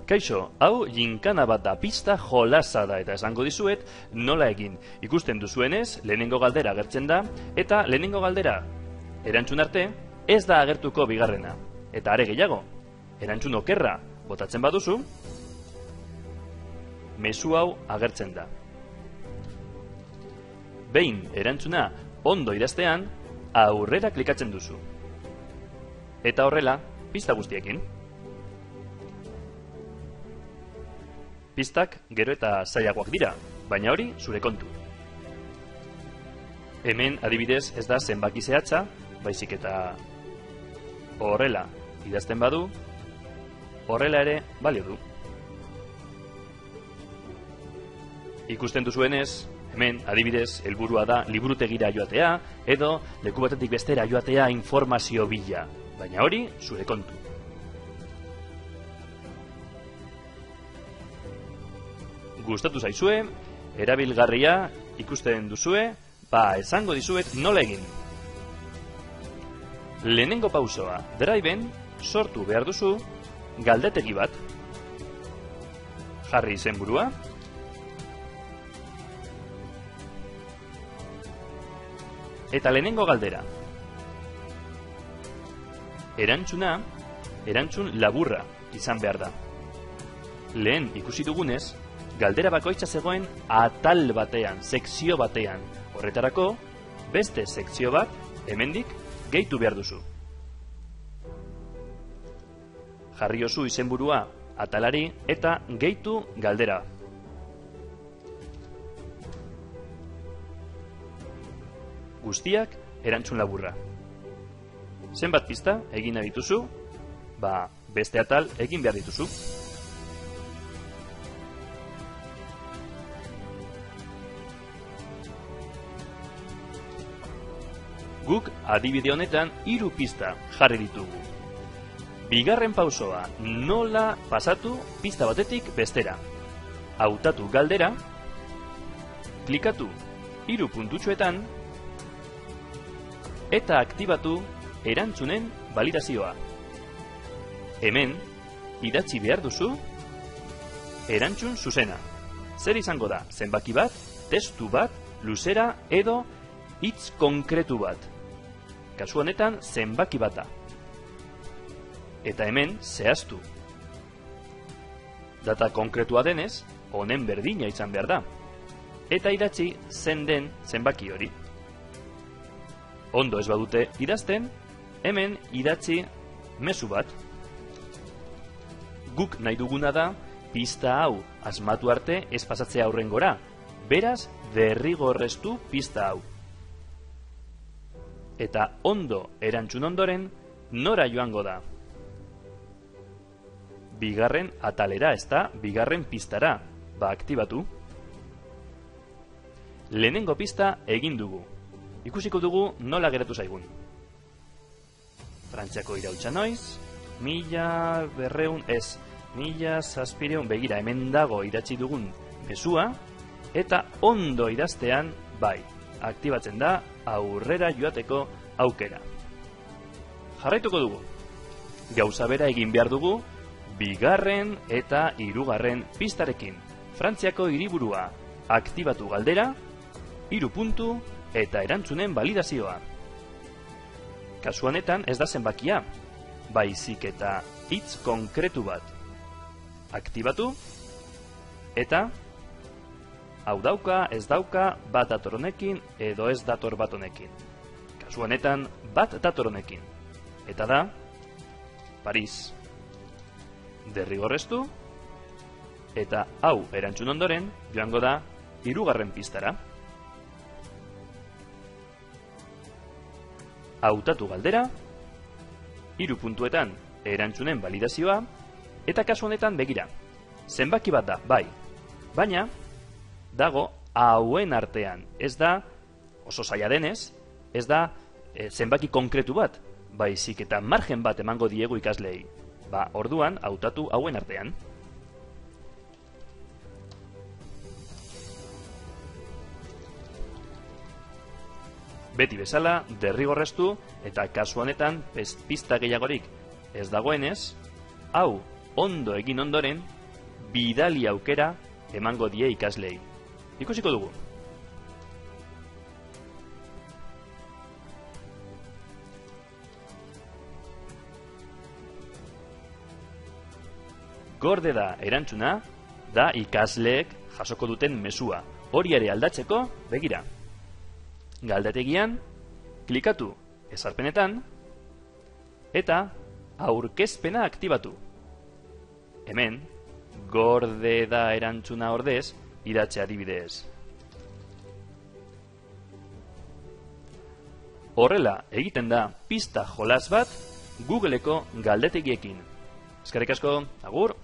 Kaixo, hau ginkana bat da, pista jolasa da, eta esango dizuet nola egin. Ikusten duzuenez, lehenengo galdera agertzen da, eta lehenengo galdera erantzun arte, ez da agertuko bigarrena. Eta are gehiago, erantzun okerra botatzen baduzu, mezu hau agertzen da. Behin erantzuna ondo idaztean, aurrera klikatzen duzu. Eta horrela, pista guztiekin. Pistak gero eta zailagoak dira, baina hori zure kontu. Hemen adibidez ez da zenbaki zehatza, baizik eta horrela idazten badu, horrela ere balio du. Ikusten duzuenez, hemen adibidez helburua da liburutegira joatea edo leku batetik bestera joatea informazio bila, baina hori zure kontu. Gustatu zaizue, erabilgarria ikusten duzue, esango dizuet nola egin. Lehenengo pausoa, Driven sortu behar duzu galdetegi bat. Jarri izenburua. Eta lehenengo galdera. Erantzuna, erantzun laburra izan behar da. Lehen ikusi dugunez, galdera bakoitza zegoen atal batean, sekzio batean. Horretarako, beste sekzio bat, hemendik, gehitu behar duzu. Jarriozu izenburua atalari eta gehitu galdera. Guztiak erantzun laburra. Zenbat pista egin nahi dituzu, beste atal egin behar dituzu. Guk adibide honetan 3 pista jarri ditugu. Bigarren pausoa, nola pasatu pista batetik bestera. Hautatu galdera, klikatu 3 puntutxoetan, eta aktibatu erantzunen validazioa. Hemen, idatzi behar duzu, erantzun zuzena. Zer izango da, zenbaki bat, testu bat, luzera edo hitz konkretu bat. Kasu honetan, zenbaki bat da. Eta hemen, zehaztu. Data konkretua denez, honen berdina izan behar da. Eta idatzi zen den zenbaki hori. Ondo ez badute idazten, hemen idatzi mezu bat. Guk nahi duguna da, pista hau asmatu arte ez pasatzea aurrengora. Beraz, derrigorreztu pista hau. Eta ondo erantzun ondoren, nora joango da? Bigarren atalera, ez da, bigarren pistara. Aktibatu. Lehenengo pista egin dugu. Ikusiko dugu nola geratu zaigun. Frantziako iraultza noiz, 1700 begira, hemen dago idatzi dugun mezua, eta ondo idaztean, aktibatzen da aurrera joateko aukera. Jarraituko dugu. Gauza bera egin behar dugu, bigarren eta hirugarren pistarekin. Frantziako hiriburua, aktibatu galdera, 3 puntu eta erantzunen validazioa. Kasu honetan ez da zenbakia, baizik eta hitz konkretu bat. Aktibatu, eta hau dauka, ez dauka, bat dator honekin edo ez dator bat honekin. Kasu honetan bat dator honekin. Eta da, Paris. Derrigorreztu, eta hau erantzun ondoren joango da hirugarren pistara. Hautatu galdera, 3 puntuetan erantzunen validazioa, eta kasu honetan begira. Zenbaki bat da, baina dago hauen artean. Ez da, oso zaila denez, ez da zenbaki konkretu bat, baizik eta margen bat emango diegu ikaslei. Orduan, hautatu hauen artean. Beti bezala, derrigorreztu, eta kasu honetan pista gehiagorik ez dagoenez, hau ondo egin ondoren, bidali aukera emango die ikaslei. Ikusiko dugu. Gorde da erantzuna, da ikasleek jasoko duten mezua. Hori ere aldatzeko, begira. Galdetegian, klikatu ezarpenetan, eta aurkezpena aktibatu. Hemen, gorde da erantzuna ordez, idatze adibidez. Horrela egiten da pista jolas bat Googleko galdetegiekin. Eskerrik asko, agur!